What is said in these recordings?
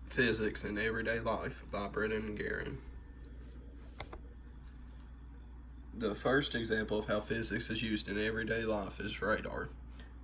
Physics in Everyday Life by Brennan and Guerin. The first example of how physics is used in everyday life is radar.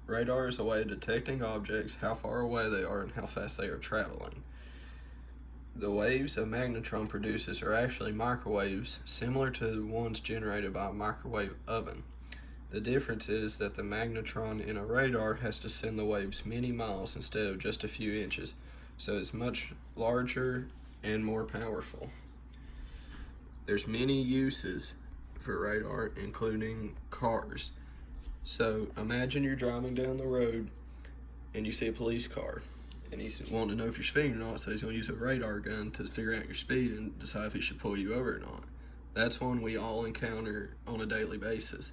Radar is a way of detecting objects, how far away they are, and how fast they are traveling. The waves a magnetron produces are actually microwaves, similar to the ones generated by a microwave oven. The difference is that the magnetron in a radar has to send the waves many miles instead of just a few inches, so it's much larger and more powerful. There's many uses for radar, including cars. So imagine you're driving down the road and you see a police car, and he's wanting to know if you're speeding or not, so he's going to use a radar gun to figure out your speed and decide if he should pull you over or not. That's one we all encounter on a daily basis.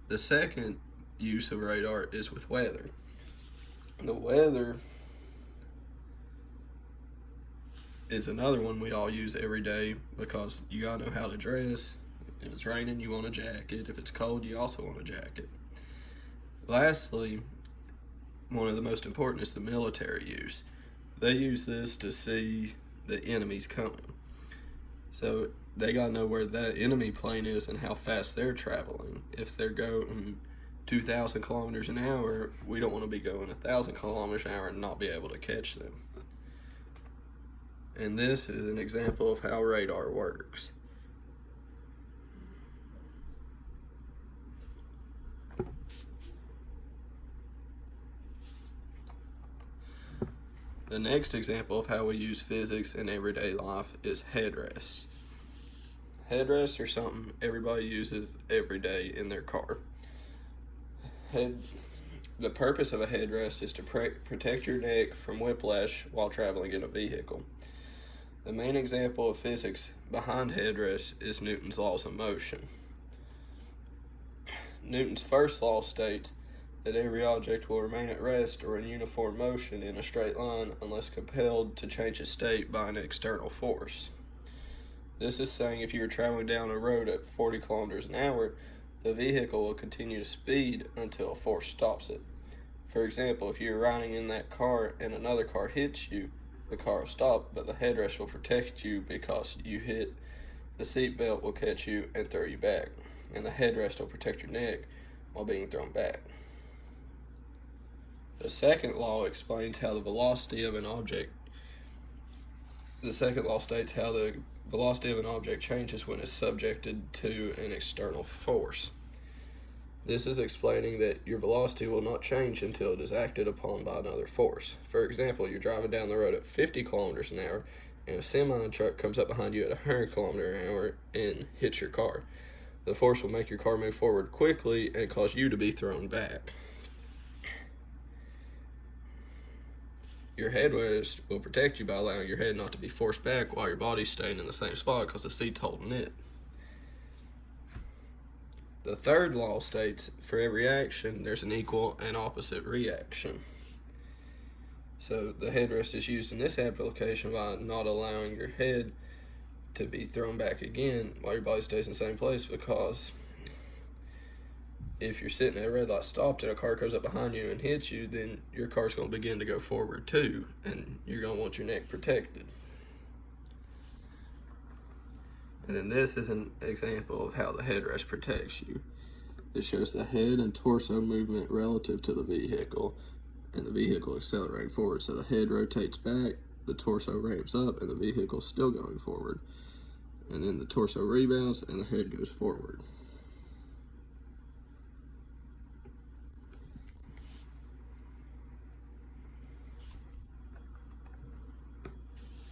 The second use of radar is with weather. The weather is another one we all use every day because you gotta know how to dress. If it's raining, you want a jacket. If it's cold, you also want a jacket. Lastly, one of the most important is the military use. They use this to see the enemies coming. So they gotta know where that enemy plane is and how fast they're traveling. If they're going 2,000 kilometers an hour, we don't want to be going 1,000 kilometers an hour and not be able to catch them. And this is an example of how radar works. The next example of how we use physics in everyday life is headrests. Headrests are something everybody uses every day in their car. The purpose of a headrest is to protect your neck from whiplash while traveling in a vehicle. The main example of physics behind headrests is Newton's laws of motion. Newton's first law states that every object will remain at rest or in uniform motion in a straight line unless compelled to change its state by an external force. This is saying if you are traveling down a road at 40 kilometers an hour, the vehicle will continue to speed until a force stops it. For example, if you're riding in that car and another car hits you, the car will stop, but the headrest will protect you because you hit the seat belt will catch you and throw you back, and the headrest will protect your neck while being thrown back. The second law explains how the velocity of an object. The second law states how the velocity of an object changes when it's subjected to an external force. This is explaining that your velocity will not change until it is acted upon by another force. For example, you're driving down the road at 50 kilometers an hour and a semi-truck comes up behind you at 100 kilometers an hour and hits your car. The force will make your car move forward quickly and cause you to be thrown back. Your headrest will protect you by allowing your head not to be forced back while your body's staying in the same spot because the seat's holding it. The third law states for every action, there's an equal and opposite reaction. So the headrest is used in this application by not allowing your head to be thrown back again while your body stays in the same place, because if you're sitting at a red light stopped and a car comes up behind you and hits you, then your car's going to begin to go forward too, and you're going to want your neck protected. And then this is an example of how the headrest protects you. It shows the head and torso movement relative to the vehicle, and the vehicle accelerating forward. So the head rotates back, the torso ramps up, and the vehicle's still going forward. And then the torso rebounds and the head goes forward.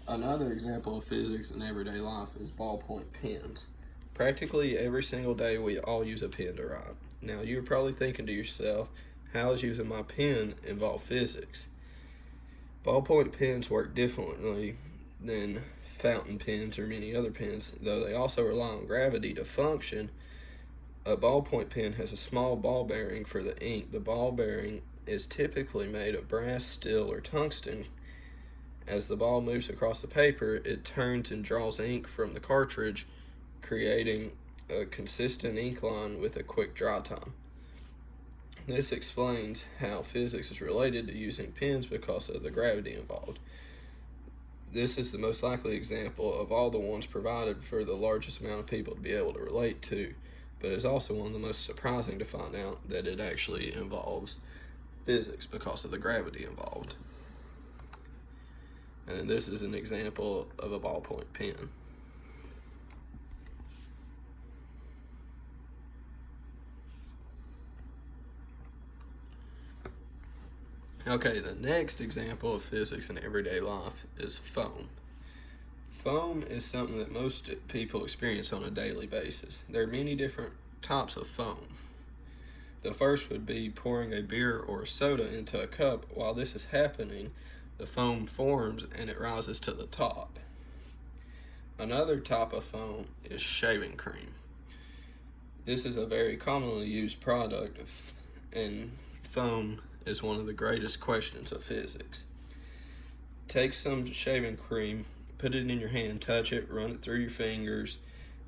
Another example of physics in everyday life is ballpoint pens. Practically every single day we all use a pen to write. Now you're probably thinking to yourself, how does using my pen involve physics? Ballpoint pens work differently than fountain pens or many other pens, though they also rely on gravity to function. A ballpoint pen has a small ball bearing for the ink. The ball bearing is typically made of brass, steel, or tungsten. As the ball moves across the paper, it turns and draws ink from the cartridge, creating a consistent ink line with a quick dry time. This explains how physics is related to using pens because of the gravity involved. This is the most likely example of all the ones provided for the largest amount of people to be able to relate to, but it's also one of the most surprising to find out that it actually involves physics because of the gravity involved. And this is an example of a ballpoint pen. Okay, the next example of physics in everyday life is foam. Foam is something that most people experience on a daily basis. There are many different types of foam. The first would be pouring a beer or a soda into a cup. While this is happening, the foam forms and it rises to the top. Another type of foam is shaving cream. This is a very commonly used product, and foam is one of the greatest questions of physics. Take some shaving cream, put it in your hand, touch it, run it through your fingers.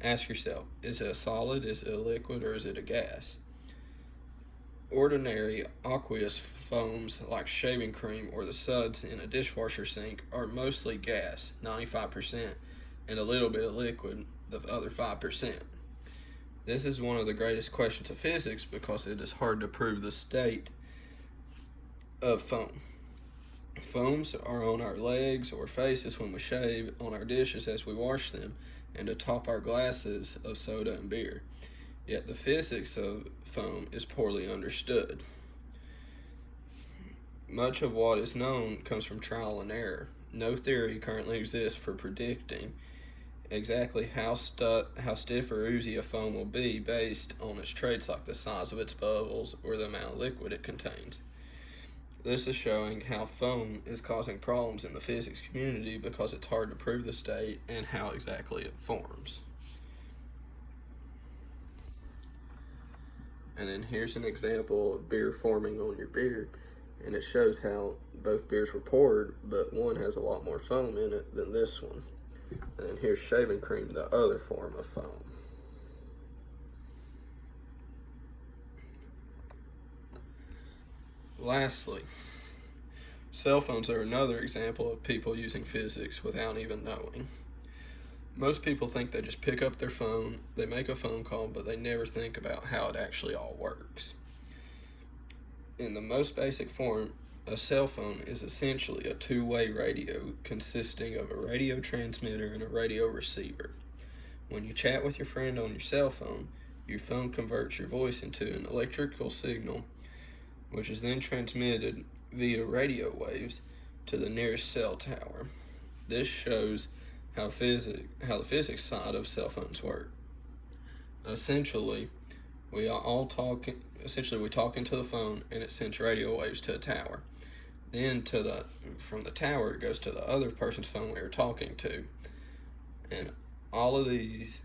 Ask yourself, is it a solid, is it a liquid, or is it a gas? Ordinary aqueous foams like shaving cream or the suds in a dishwasher sink are mostly gas, 95%, and a little bit of liquid, the other 5%. This is one of the greatest questions of physics because it is hard to prove the state of foam. Foams are on our legs or faces when we shave, on our dishes as we wash them, and atop our glasses of soda and beer. Yet the physics of foam is poorly understood. Much of what is known comes from trial and error. No theory currently exists for predicting exactly how stiff or oozy a foam will be based on its traits like the size of its bubbles or the amount of liquid it contains. This is showing how foam is causing problems in the physics community because it's hard to prove the state and how exactly it forms. And then here's an example of beer forming on your beer, and it shows how both beers were poured, but one has a lot more foam in it than this one. And then here's shaving cream, the other form of foam. Lastly, cell phones are another example of people using physics without even knowing. Most people think they just pick up their phone, they make a phone call, but they never think about how it actually all works. In the most basic form, a cell phone is essentially a two-way radio consisting of a radio transmitter and a radio receiver. When you chat with your friend on your phone converts your voice into an electrical signal, which is then transmitted via radio waves to the nearest cell tower. This shows how the physics side of cell phones work. Essentially, we talk into the phone and it sends radio waves to a tower. Then from the tower it goes to the other person's phone we were talking to. And all of these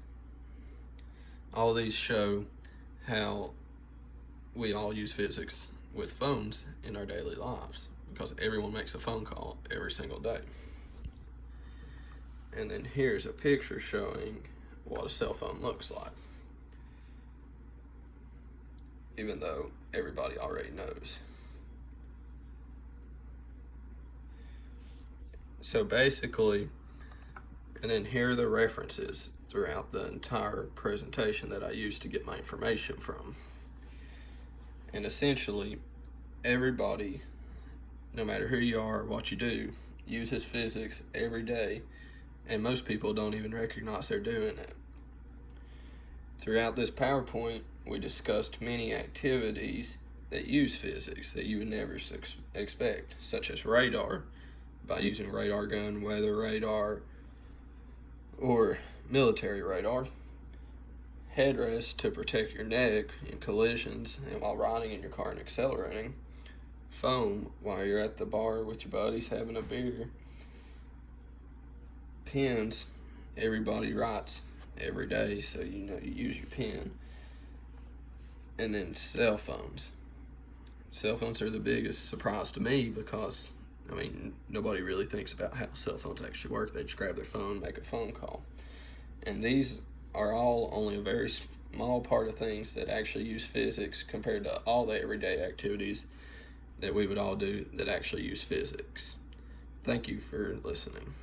show how we all use physics with phones in our daily lives because everyone makes a phone call every single day. And then here's a picture showing what a cell phone looks like, even though everybody already knows. So basically, and then here are the references throughout the entire presentation that I used to get my information from. And essentially, everybody, no matter who you are or what you do, uses physics every day, and most people don't even recognize they're doing it. Throughout this PowerPoint, we discussed many activities that use physics that you would never expect, such as radar, by using radar gun, weather radar, or military radar, headrest to protect your neck in collisions and while riding in your car and accelerating, foam while you're at the bar with your buddies having a beer, pens, everybody writes every day, so you know you use your pen, and then cell phones. Cell phones are the biggest surprise to me because, nobody really thinks about how cell phones actually work. They just grab their phone, make a phone call. And these are all only a very small part of things that actually use physics compared to all the everyday activities that we would all do that actually use physics. Thank you for listening.